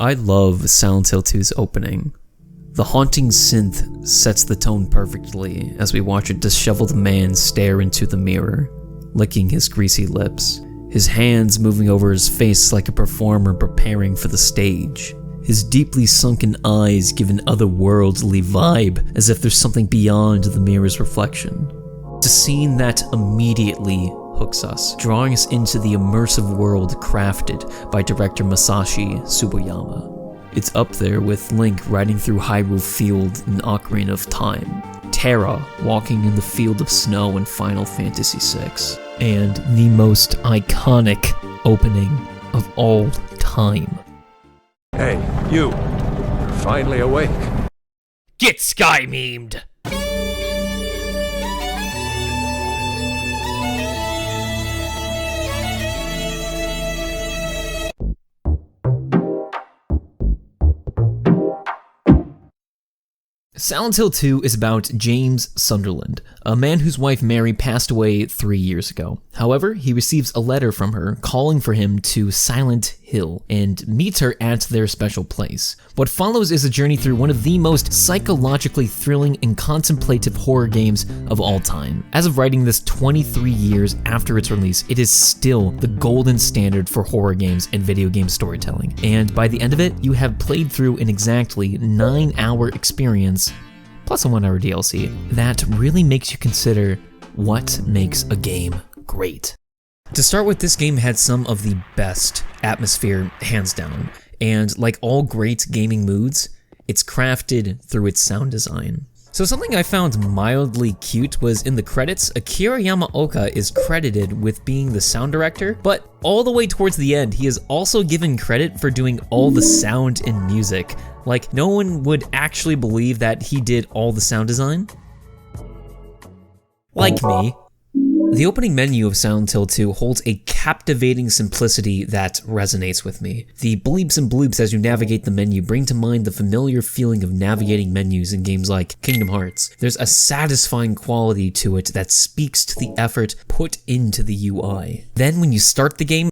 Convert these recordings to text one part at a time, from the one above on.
I love Silent Hill 2's opening. The haunting synth sets the tone perfectly as we watch a disheveled man stare into the mirror, licking his greasy lips, his hands moving over his face like a performer preparing for the stage. His deeply sunken eyes give an otherworldly vibe, as if there's something beyond the mirror's reflection. It's a scene that immediately hooks us, drawing us into the immersive world crafted by director Masashi Tsuboyama. It's up there with Link riding through Hyrule Field in Ocarina of Time, Terra walking in the field of snow in Final Fantasy VI, and the most iconic opening of all time. Hey, you. You're finally awake. Get sky memed! Silent Hill 2 is about James Sunderland, a man whose wife Mary passed away 3 years ago. However, he receives a letter from her calling for him to Silent Hill and meets her at their special place. What follows is a journey through one of the most psychologically thrilling and contemplative horror games of all time. As of writing this 23 years after its release, it is still the golden standard for horror games and video game storytelling. And by the end of it, you have played through an exactly 9-hour experience plus a 1-hour DLC that really makes you consider what makes a game great. To start with, this game had some of the best atmosphere, hands down, and like all great gaming moods, it's crafted through its sound design. So something I found mildly cute was in the credits, Akira Yamaoka is credited with being the sound director, but all the way towards the end, he is also given credit for doing all the sound and music. Like, no one would actually believe that he did all the sound design. Like me. The opening menu of Silent Hill 2 holds a captivating simplicity that resonates with me. The bleeps and bloops as you navigate the menu bring to mind the familiar feeling of navigating menus in games like Kingdom Hearts. There's a satisfying quality to it that speaks to the effort put into the UI. Then when you start the game,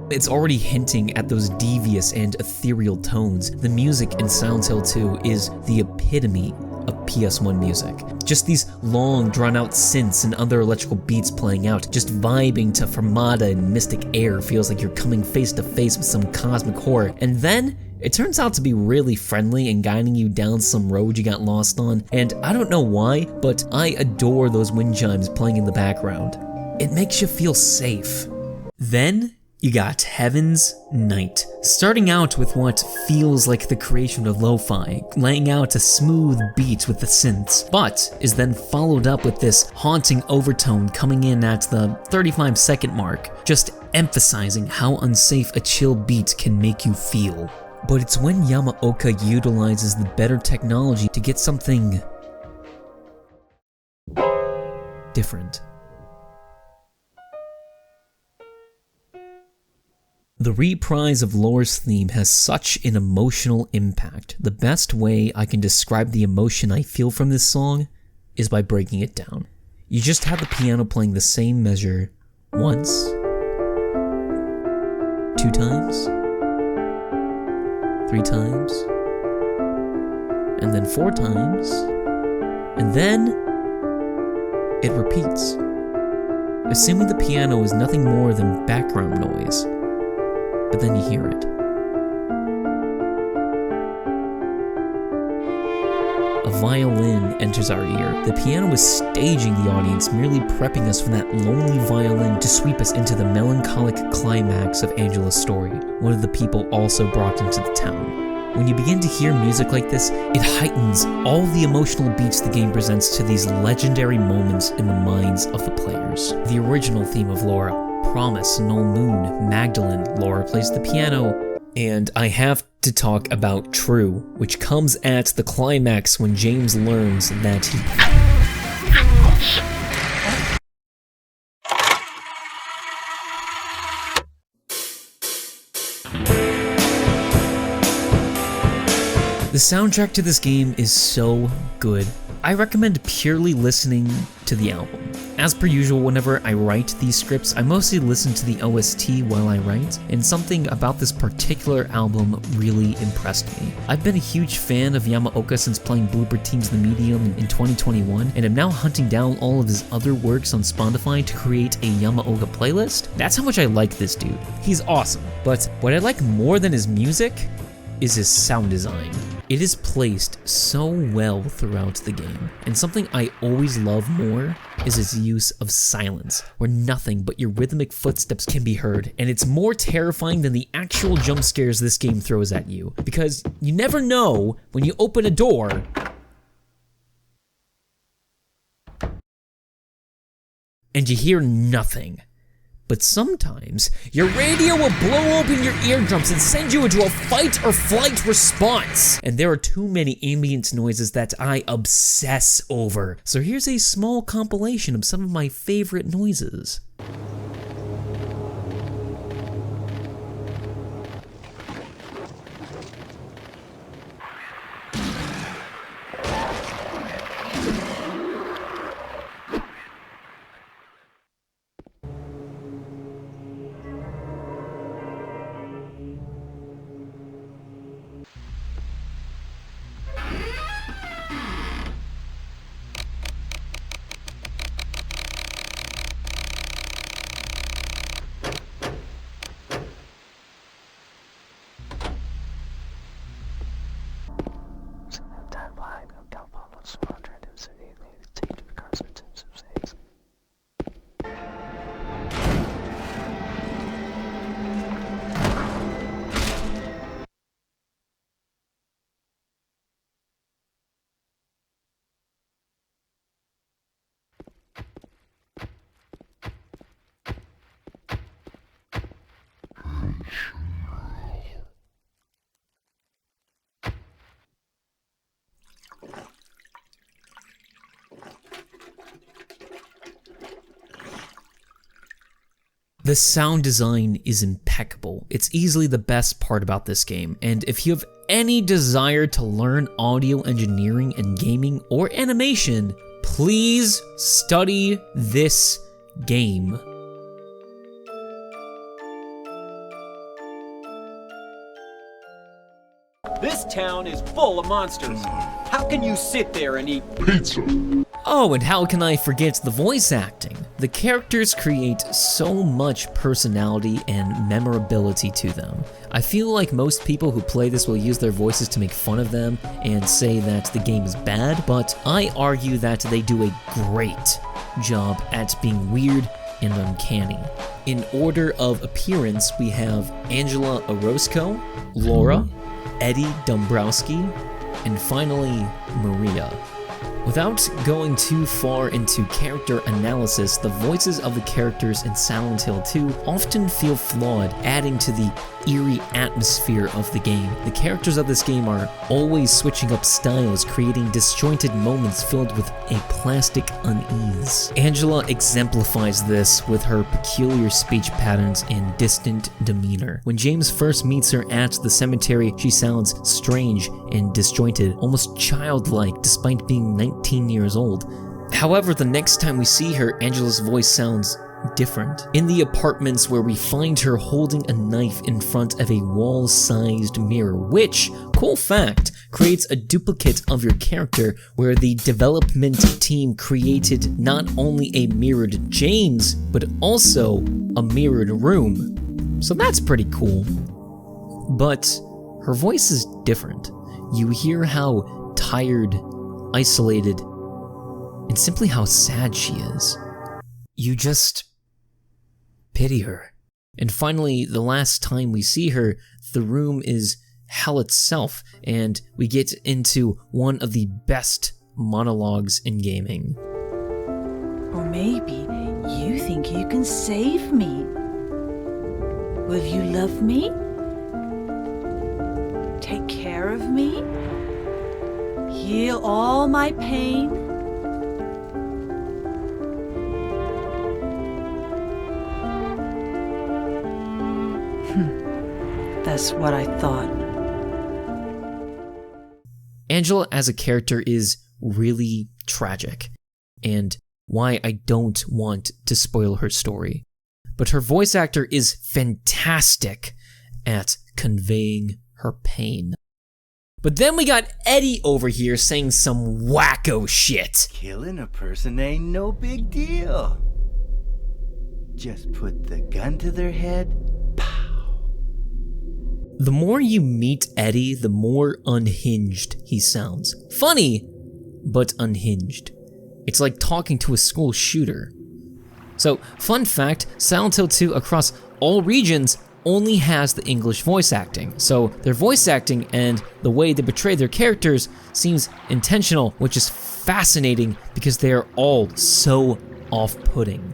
it's already hinting at those devious and ethereal tones. The music in Silent Hill 2 is the epitome of PS1 music. Just these long, drawn-out synths and other electrical beats playing out, just vibing to fermata and mystic air feels like you're coming face to face with some cosmic horror. And then it turns out to be really friendly and guiding you down some road you got lost on, and I don't know why, but I adore those wind chimes playing in the background. It makes you feel safe. Then you got Heaven's Night, starting out with what feels like the creation of lo-fi, laying out a smooth beat with the synths, but is then followed up with this haunting overtone coming in at the 35-second mark, just emphasizing how unsafe a chill beat can make you feel. But it's when Yamaoka utilizes the better technology to get something different. The reprise of Lore's theme has such an emotional impact. The best way I can describe the emotion I feel from this song is by breaking it down. You just have the piano playing the same measure once, 2 times, 3 times, and then 4 times, and then it repeats. Assuming the piano is nothing more than background noise, but then you hear it. A violin enters our ear. The piano is staging the audience, merely prepping us for that lonely violin to sweep us into the melancholic climax of Angela's story, one of the people also brought into the town. When you begin to hear music like this, it heightens all the emotional beats the game presents to these legendary moments in the minds of the players. The original theme of Laura, Promise, Null Moon, Magdalene, Laura plays the piano, and I have to talk about True, which comes at the climax when James learns that he... The soundtrack to this game is so good. I recommend purely listening to the album. As per usual, whenever I write these scripts, I mostly listen to the OST while I write, and something about this particular album really impressed me. I've been a huge fan of Yamaoka since playing Blooper Team's The Medium in 2021, and am now hunting down all of his other works on Spotify to create a Yamaoka playlist. That's how much I like this dude. He's awesome. But what I like more than his music is his sound design. It is placed so well throughout the game, and something I always love more is its use of silence, where nothing but your rhythmic footsteps can be heard, and it's more terrifying than the actual jump scares this game throws at you, because you never know when you open a door and you hear nothing. But sometimes, your radio will blow open your eardrums and send you into a fight or flight response. And there are too many ambient noises that I obsess over. So here's a small compilation of some of my favorite noises. The sound design is impeccable. It's easily the best part about this game, and if you have any desire to learn audio engineering and gaming or animation, please study this game. This town is full of monsters. How can you sit there and eat pizza? Oh, and how can I forget the voice acting? The characters create so much personality and memorability to them. I feel like most people who play this will use their voices to make fun of them and say that the game is bad, but I argue that they do a great job at being weird and uncanny. In order of appearance, we have Angela Orozco, Laura, Eddie Dombrowski, and finally, Maria. Without going too far into character analysis, the voices of the characters in Silent Hill 2 often feel flawed, adding to the eerie atmosphere of the game. The characters of this game are always switching up styles, creating disjointed moments filled with a plastic unease. Angela exemplifies this with her peculiar speech patterns and distant demeanor. When James first meets her at the cemetery, she sounds strange and disjointed, almost childlike despite being 19 years old. However, the next time we see her, Angela's voice sounds different. In the apartments where we find her holding a knife in front of a wall-sized mirror, which, cool fact, creates a duplicate of your character, where the development team created not only a mirrored James, but also a mirrored room. So that's pretty cool. But her voice is different. You hear how tired, isolated, and simply how sad she is. You just pity her. And finally, the last time we see her, the room is hell itself, and we get into one of the best monologues in gaming. Or maybe you think you can save me. Will you love me? Take care of me? Heal all my pain? That's what I thought. Angela as a character is really tragic, and why I don't want to spoil her story. But her voice actor is fantastic at conveying her pain. But then we got Eddie over here saying some wacko shit. Killing a person ain't no big deal. Just put the gun to their head. Pow. The more you meet Eddie, the more unhinged he sounds. Funny, but unhinged. It's like talking to a school shooter. So, fun fact, Silent Hill 2 across all regions only has the English voice acting. So their voice acting and the way they portray their characters seems intentional, which is fascinating because they are all so off-putting.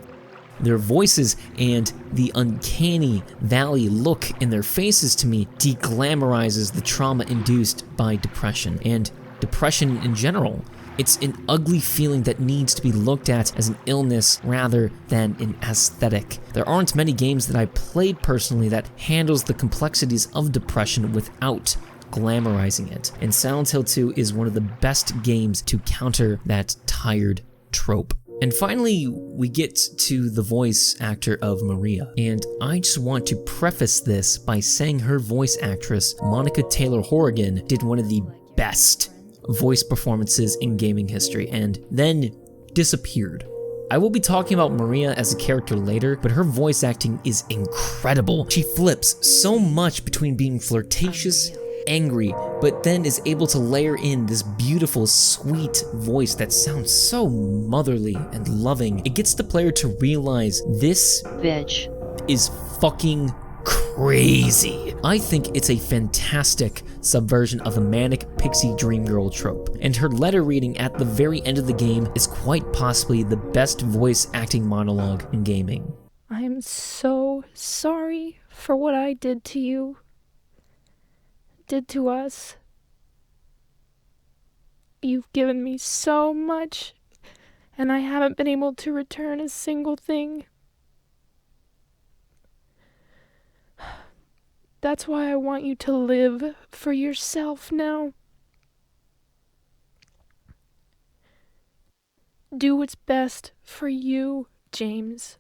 Their voices and the uncanny valley look in their faces to me deglamorizes the trauma induced by depression and depression in general. It's an ugly feeling that needs to be looked at as an illness rather than an aesthetic. There aren't many games that I played personally that handles the complexities of depression without glamorizing it, and Silent Hill 2 is one of the best games to counter that tired trope. And finally, we get to the voice actor of Maria, and I just want to preface this by saying her voice actress, Monica Taylor Horrigan, did one of the best voice performances in gaming history and then disappeared. I will be talking about Maria as a character later, but her voice acting is incredible. She flips so much between being flirtatious, angry, but then is able to layer in this beautiful, sweet voice that sounds so motherly and loving. It gets the player to realize this bitch is fucking crazy. I think it's a fantastic subversion of the manic pixie dream girl trope, and her letter reading at the very end of the game is quite possibly the best voice acting monologue in gaming. I am so sorry for what I did to you. Did to us. You've given me so much, and I haven't been able to return a single thing. That's why I want you to live for yourself now. Do what's best for you, James.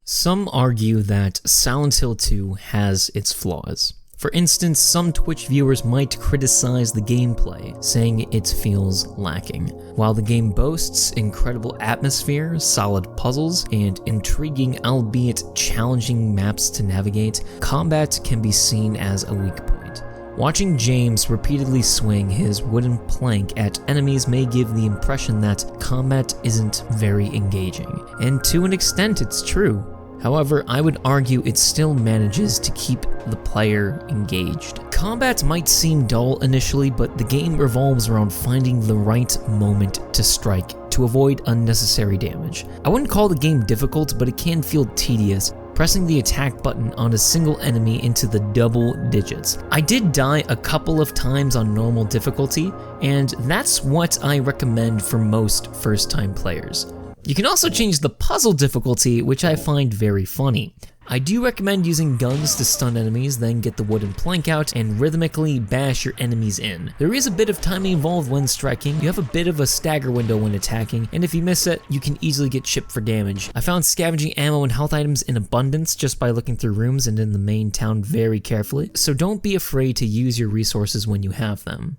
Some argue that Silent Hill 2 has its flaws. For instance, some Twitch viewers might criticize the gameplay, saying it feels lacking. While the game boasts incredible atmosphere, solid puzzles, and intriguing albeit challenging maps to navigate, combat can be seen as a weak point. Watching James repeatedly swing his wooden plank at enemies may give the impression that combat isn't very engaging, and to an extent it's true. However, I would argue it still manages to keep the player engaged. Combat might seem dull initially, but the game revolves around finding the right moment to strike to avoid unnecessary damage. I wouldn't call the game difficult, but it can feel tedious, pressing the attack button on a single enemy into the double digits. I did die a couple of times on normal difficulty, and that's what I recommend for most first-time players. You can also change the puzzle difficulty, which I find very funny. I do recommend using guns to stun enemies, then get the wooden plank out and rhythmically bash your enemies in. There is a bit of timing involved when striking, you have a bit of a stagger window when attacking, and if you miss it, you can easily get chipped for damage. I found scavenging ammo and health items in abundance just by looking through rooms and in the main town very carefully, so don't be afraid to use your resources when you have them.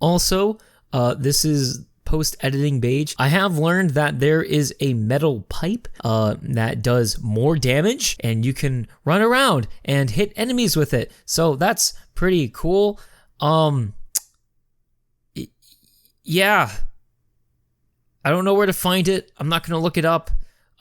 Also, this is post-editing Beige. I have learned that there is a metal pipe that does more damage, and you can run around and hit enemies with it. So that's pretty cool. Yeah. I don't know where to find it. I'm not gonna look it up.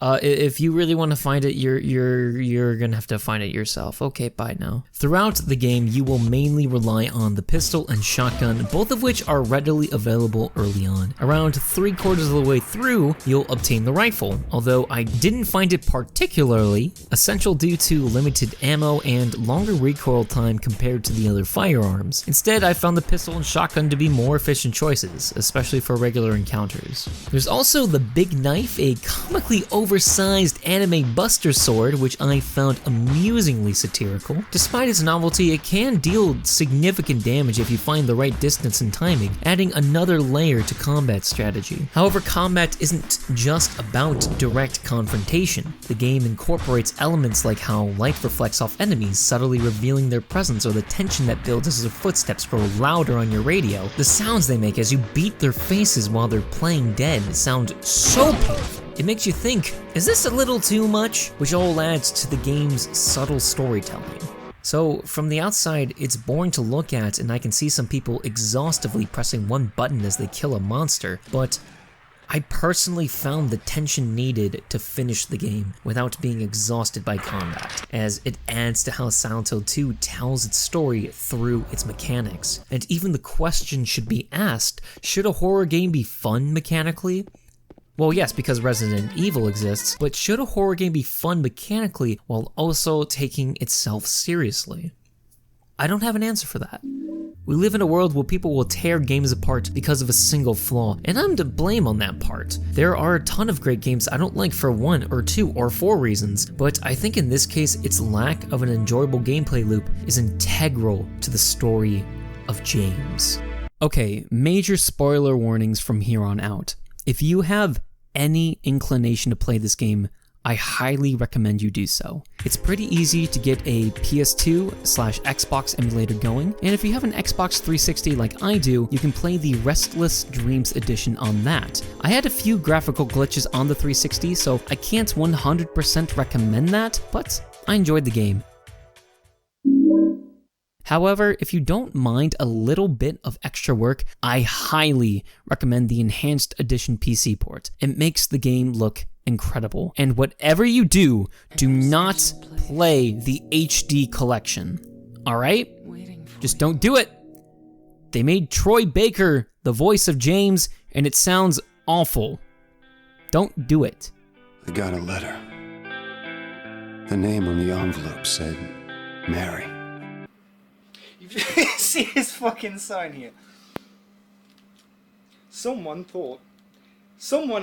If you really want to find it, you're gonna have to find it yourself. Okay, bye now. Throughout the game, you will mainly rely on the pistol and shotgun, both of which are readily available early on. Around 3/4 of the way through, you'll obtain the rifle, although I didn't find it particularly essential due to limited ammo and longer recoil time compared to the other firearms. Instead, I found the pistol and shotgun to be more efficient choices, especially for regular encounters. There's also the big knife, a comically overpowered oversized anime Buster Sword, which I found amusingly satirical. Despite its novelty, it can deal significant damage if you find the right distance and timing, adding another layer to combat strategy. However, combat isn't just about direct confrontation. The game incorporates elements like how light reflects off enemies, subtly revealing their presence, or the tension that builds as their footsteps grow louder on your radio. The sounds they make as you beat their faces while they're playing dead sound so painful. It makes you think, is this a little too much? Which all adds to the game's subtle storytelling. So from the outside, it's boring to look at, and I can see some people exhaustively pressing one button as they kill a monster, but I personally found the tension needed to finish the game without being exhausted by combat, as it adds to how Silent Hill 2 tells its story through its mechanics. And even the question should be asked, should a horror game be fun mechanically? Well, yes, because Resident Evil exists, but should a horror game be fun mechanically while also taking itself seriously? I don't have an answer for that. We live in a world where people will tear games apart because of a single flaw, and I'm to blame on that part. There are a ton of great games I don't like for 1 or 2 or 4 reasons, but I think in this case, its lack of an enjoyable gameplay loop is integral to the story of James. Okay, major spoiler warnings from here on out. If you have any inclination to play this game, I highly recommend you do so. It's pretty easy to get a PS2/Xbox emulator going, and if you have an Xbox 360 like I do, you can play the Restless Dreams edition on that. I had a few graphical glitches on the 360, so I can't 100% recommend that, but I enjoyed the game. However, if you don't mind a little bit of extra work, I highly recommend the Enhanced Edition PC port. It makes the game look incredible. And whatever you do, do not play the HD collection. Alright? Just don't do it. They made Troy Baker the voice of James, and it sounds awful. Don't do it. I got a letter. The name on the envelope said Mary. You see his fucking sign here? Someone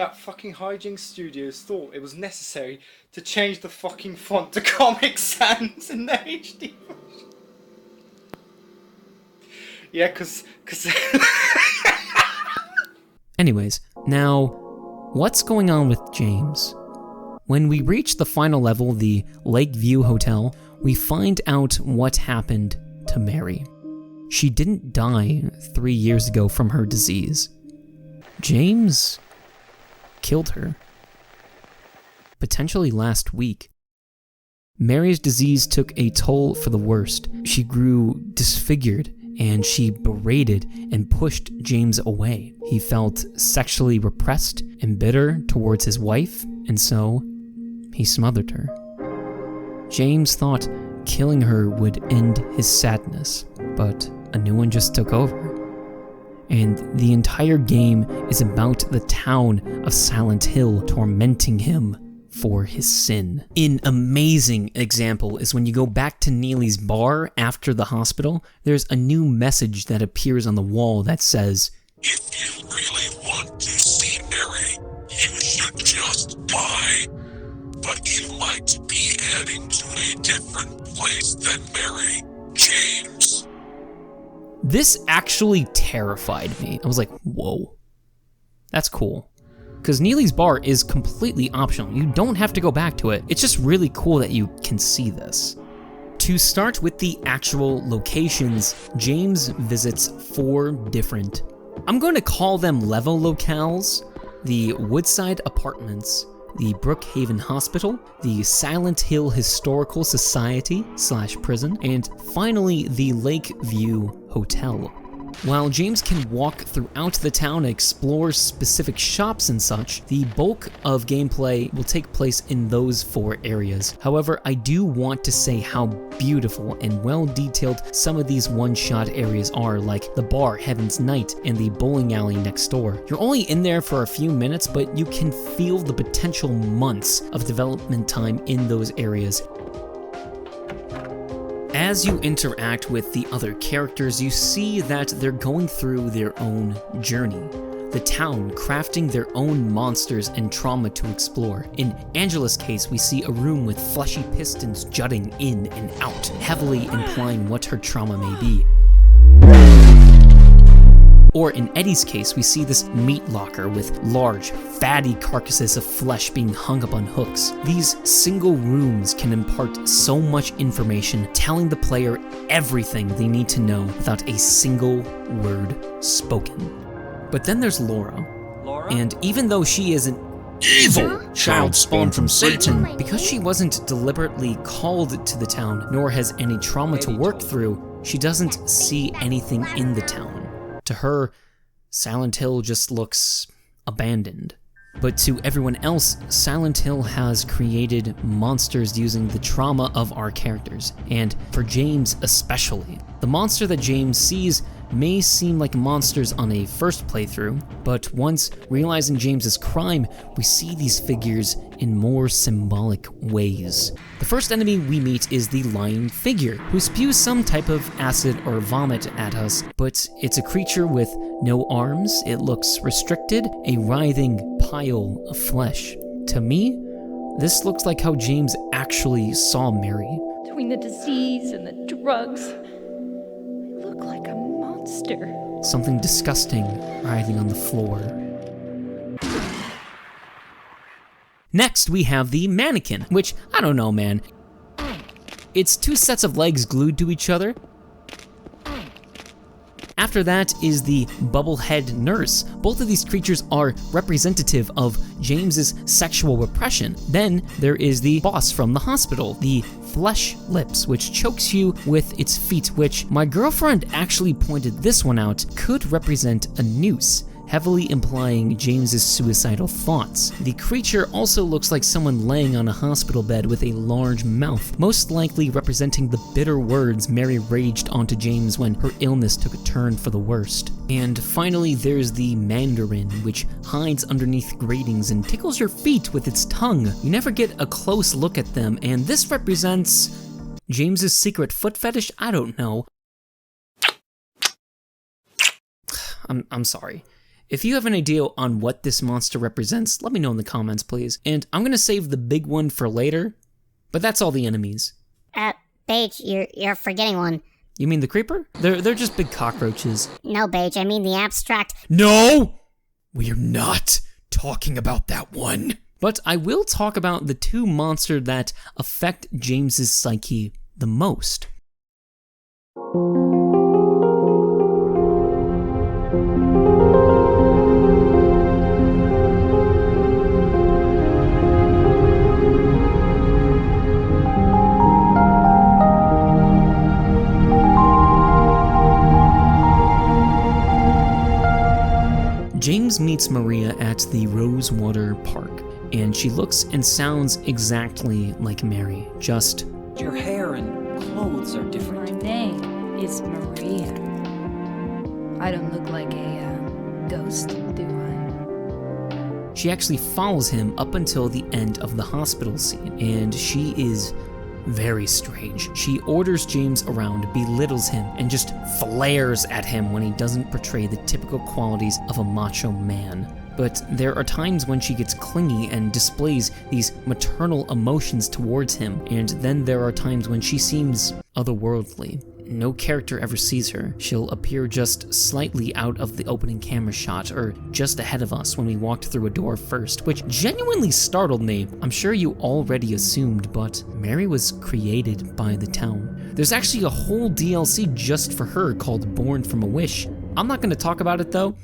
at fucking Hijinks Studios thought it was necessary to change the fucking font to Comic Sans in the HD version. Yeah, cause Anyways, now, what's going on with James? When we reach the final level, the Lakeview Hotel, we find out what happened to Mary. She didn't die 3 years ago from her disease. James killed her. Potentially last week. Mary's disease took a toll for the worst. She grew disfigured, and she berated and pushed James away. He felt sexually repressed and bitter towards his wife, and so he smothered her. James thought killing her would end his sadness, but a new one just took over. And the entire game is about the town of Silent Hill tormenting him for his sin. An amazing example is when you go back to Neely's bar after the hospital, there's a new message that appears on the wall that says, "If you really want to see Mary, you should just buy. But you might be heading to a different place than Mary, James." This actually terrified me. I was like, whoa, that's cool. Because Neely's bar is completely optional. You don't have to go back to it. It's just really cool that you can see this. To start with the actual locations, James visits 4 different, I'm going to call them level locales: the Woodside Apartments, the Brookhaven Hospital, the Silent Hill Historical Society/prison, and finally the Lakeview Hotel. While James can walk throughout the town and explore specific shops and such, the bulk of gameplay will take place in those 4 areas. However, I do want to say how beautiful and well detailed some of these one-shot areas are, like the bar Heaven's Night and the bowling alley next door. You're only in there for a few minutes, but you can feel the potential months of development time in those areas. As you interact with the other characters, you see that they're going through their own journey. the town crafting their own monsters and trauma to explore. In Angela's case, we see a room with fleshy pistons jutting in and out, heavily implying what her trauma may be. Or in Eddie's case, we see this meat locker with large, fatty carcasses of flesh being hung up on hooks. These single rooms can impart so much information, telling the player everything they need to know without a single word spoken. But then there's Laura. And even though she is an evil child spawned from Satan, because she wasn't deliberately called to the town, nor has any trauma to work through, she doesn't see anything in the town. To her, Silent Hill just looks abandoned. But to everyone else, Silent Hill has created monsters using the trauma of our characters, and for James especially. The monster that James sees may seem like monsters on a first playthrough, but once realizing James's crime, we see these figures in more symbolic ways. The first enemy we meet is the lying figure, who spews some type of acid or vomit at us, but it's a creature with no arms, it looks restricted, a writhing pile of flesh. To me, this looks like how James actually saw Mary. Between the disease and the drugs, I look like a monster. Something disgusting writhing on the floor. Next, we have the mannequin, which, I don't know, man. It's two sets of legs glued to each other. After that is the bubblehead nurse. Both of these creatures are representative of James's sexual repression. Then there is the boss from the hospital, the flesh lips, which chokes you with its feet, which my girlfriend actually pointed this one out, could represent a noose, heavily implying James's suicidal thoughts. The creature also looks like someone laying on a hospital bed with a large mouth, most likely representing the bitter words Mary raged onto James when her illness took a turn for the worst. And finally, there's the Mandarin, which hides underneath gratings and tickles your feet with its tongue. You never get a close look at them, and this represents James's secret foot fetish? I don't know. I'm sorry. If you have an idea on what this monster represents, let me know in the comments, please. And I'm gonna save the big one for later, but that's all the enemies. Beige, you're forgetting one. You mean the creeper? They're just big cockroaches. No, Beige, I mean the abstract. No! We're not talking about that one. But I will talk about the two monsters that affect James's psyche the most. James meets Maria at the Rosewater Park, and she looks and sounds exactly like Mary, just... Your hair and clothes are different. My name is Maria. I don't look like a ghost, do I? She actually follows him up until the end of the hospital scene, and she is very strange. She orders James around, belittles him, and just flares at him when he doesn't portray the typical qualities of a macho man. But there are times when she gets clingy and displays these maternal emotions towards him, and then there are times when she seems otherworldly. No character ever sees her. She'll appear just slightly out of the opening camera shot, or just ahead of us when we walked through a door first, which genuinely startled me. I'm sure you already assumed, but Mary was created by the town. There's actually a whole DLC just for her called Born from a Wish. I'm not going to talk about it though.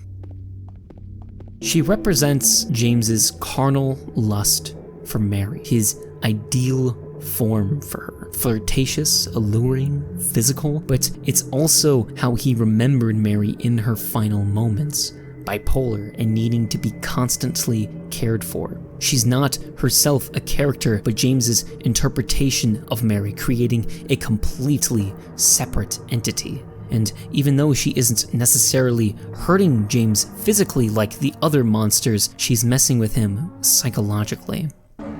She represents James's carnal lust for Mary, his ideal form for her. Flirtatious, alluring, physical, but it's also how he remembered Mary in her final moments. Bipolar and needing to be constantly cared for. She's not herself a character, but James's interpretation of Mary, creating a completely separate entity. And even though she isn't necessarily hurting James physically like the other monsters, she's messing with him psychologically.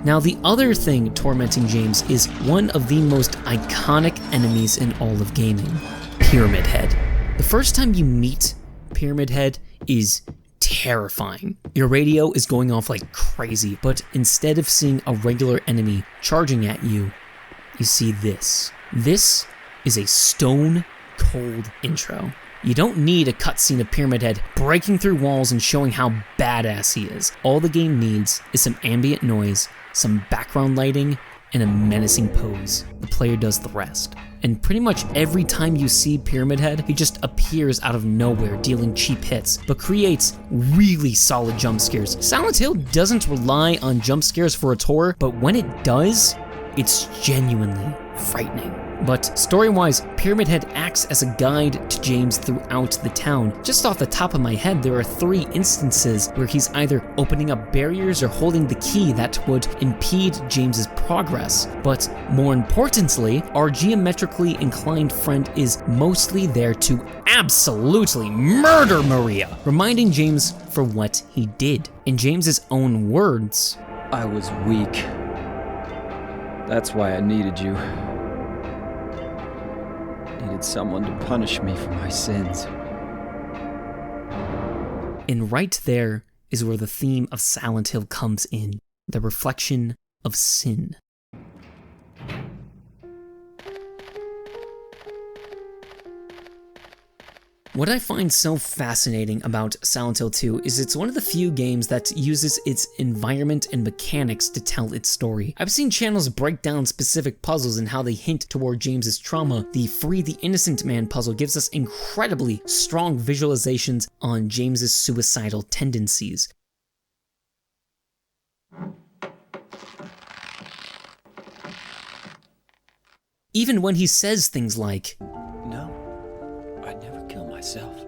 Now, the other thing tormenting James is one of the most iconic enemies in all of gaming, Pyramid Head. The first time you meet Pyramid Head is terrifying. terrifying. Your radio is going off like crazy, but instead of seeing a regular enemy charging at you, you see this. This is a stone-cold intro. You don't need a cutscene of Pyramid Head breaking through walls and showing how badass he is. All the game needs is some ambient noise, some background lighting, and a menacing pose. The player does the rest. And pretty much every time you see Pyramid Head, he just appears out of nowhere dealing cheap hits, but creates really solid jump scares. Silent Hill doesn't rely on jump scares for its horror, but when it does, it's genuinely frightening. But story-wise, Pyramid Head acts as a guide to James throughout the town. Just off the top of my head, there are 3 instances where he's either opening up barriers or holding the key that would impede James's progress. But more importantly, our geometrically inclined friend is mostly there to absolutely murder Maria, reminding James for what he did. In James's own words, "I was weak. That's why I needed you. Needed someone to punish me for my sins." And right there is where the theme of Silent Hill comes in, the reflection of sin. What I find so fascinating about Silent Hill 2 is it's one of the few games that uses its environment and mechanics to tell its story. I've seen channels break down specific puzzles and how they hint toward James's trauma. The Free the Innocent Man puzzle gives us incredibly strong visualizations on James's suicidal tendencies. Even when he says things like, "No, I'd never kill myself."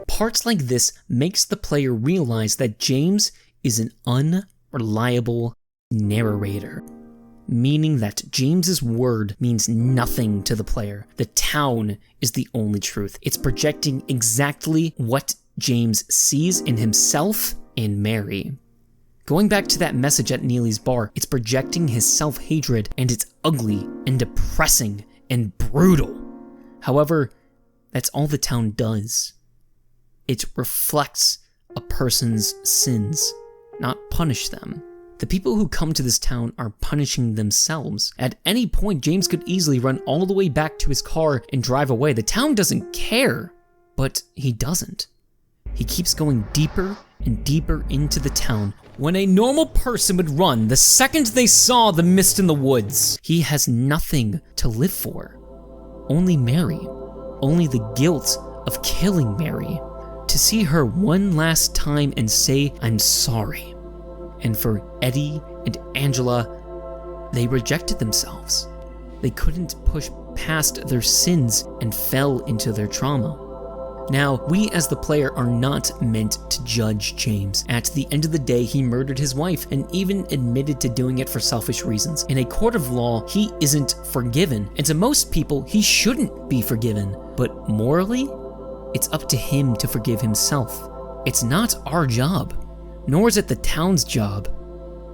Parts like this makes the player realize that James is an unreliable narrator, meaning that James's word means nothing to the player. The town is the only truth. It's projecting exactly what James sees in himself and Mary. Going back to that message at Neely's bar, it's projecting his self-hatred, and it's ugly and depressing and brutal. However, that's all the town does. It reflects a person's sins, not punish them. The people who come to this town are punishing themselves. At any point, James could easily run all the way back to his car and drive away. The town doesn't care, but he doesn't. He keeps going deeper and deeper into the town. When a normal person would run the second they saw the mist in the woods, he has nothing to live for. Only Mary. Only the guilt of killing Mary. To see her one last time and say, "I'm sorry." And for Eddie and Angela, they rejected themselves. They couldn't push past their sins and fell into their trauma. Now, we as the player are not meant to judge James. At the end of the day, he murdered his wife and even admitted to doing it for selfish reasons. In a court of law, he isn't forgiven, and to most people, he shouldn't be forgiven. But morally, it's up to him to forgive himself. It's not our job, nor is it the town's job.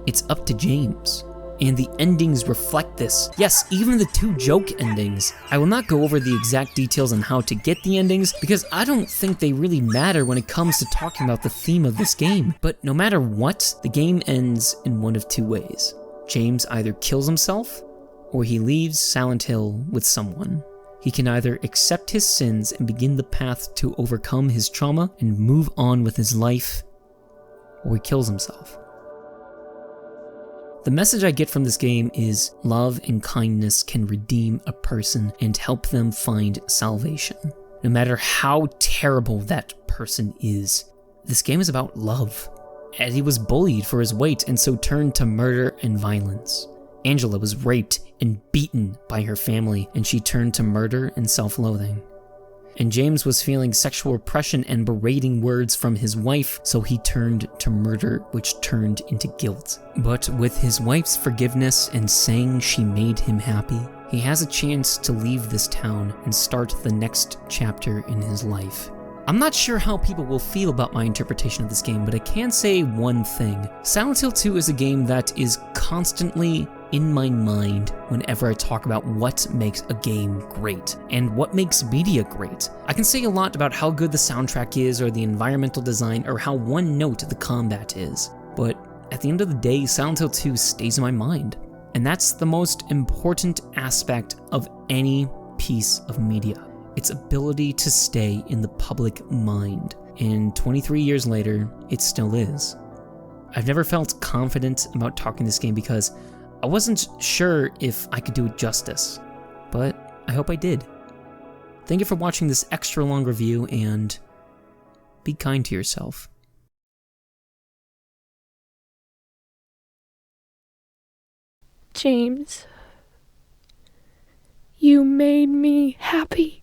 It's up to James. And the endings reflect this. Yes, even the 2 joke endings. I will not go over the exact details on how to get the endings, because I don't think they really matter when it comes to talking about the theme of this game. But no matter what, the game ends in one of 2 ways. James either kills himself, or he leaves Silent Hill with someone. He can either accept his sins and begin the path to overcome his trauma and move on with his life, or he kills himself. The message I get from this game is love and kindness can redeem a person and help them find salvation. No matter how terrible that person is, this game is about love. Eddie was bullied for his weight and so turned to murder and violence. Angela was raped and beaten by her family, and she turned to murder and self-loathing. And James was feeling sexual repression and berating words from his wife, so he turned to murder, which turned into guilt. But with his wife's forgiveness and saying she made him happy, he has a chance to leave this town and start the next chapter in his life. I'm not sure how people will feel about my interpretation of this game, but I can say one thing. Silent Hill 2 is a game that is constantly in my mind whenever I talk about what makes a game great and what makes media great. I can say a lot about how good the soundtrack is or the environmental design or how one note the combat is, but at the end of the day, Silent Hill 2 stays in my mind. And that's the most important aspect of any piece of media. Its ability to stay in the public mind. And 23 years later, it still is. I've never felt confident about talking this game because I wasn't sure if I could do it justice, but I hope I did. Thank you for watching this extra long review, and be kind to yourself. James, you made me happy.